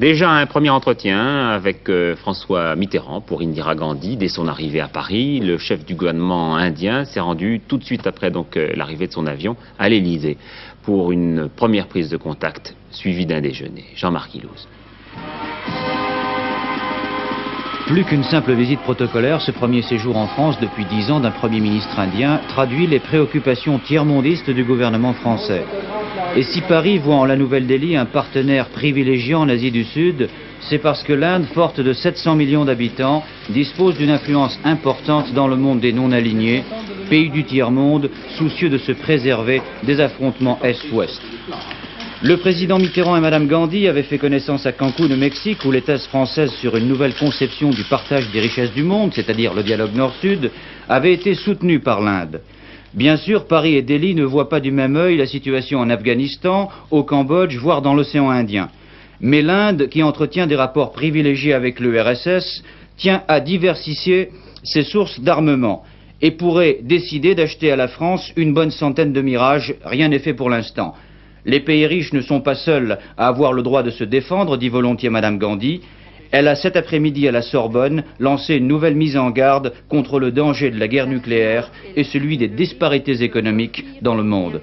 Déjà un premier entretien avec François Mitterrand pour Indira Gandhi dès son arrivée à Paris. Le chef du gouvernement indien s'est rendu tout de suite après l'arrivée de son avion à l'Élysée pour une première prise de contact suivie d'un déjeuner. Jean-Marc Ilouz. Plus qu'une simple visite protocolaire, ce premier séjour en France depuis 10 ans d'un Premier ministre indien traduit les préoccupations tiers-mondistes du gouvernement français. Et si Paris voit en la Nouvelle-Delhi un partenaire privilégié en Asie du Sud, c'est parce que l'Inde, forte de 700 millions d'habitants, dispose d'une influence importante dans le monde des non-alignés, pays du tiers-monde, soucieux de se préserver des affrontements Est-Ouest. Le président Mitterrand et Madame Gandhi avaient fait connaissance à Cancun, au Mexique, où les thèses françaises sur une nouvelle conception du partage des richesses du monde, c'est-à-dire le dialogue Nord-Sud, avaient été soutenues par l'Inde. Bien sûr, Paris et Delhi ne voient pas du même œil la situation en Afghanistan, au Cambodge, voire dans l'océan Indien. Mais l'Inde, qui entretient des rapports privilégiés avec l'URSS, tient à diversifier ses sources d'armement et pourrait décider d'acheter à la France une bonne centaine de Mirage. Rien n'est fait pour l'instant. Les pays riches ne sont pas seuls à avoir le droit de se défendre, dit volontiers Madame Gandhi. Elle a cet après-midi à la Sorbonne lancé une nouvelle mise en garde contre le danger de la guerre nucléaire et celui des disparités économiques dans le monde.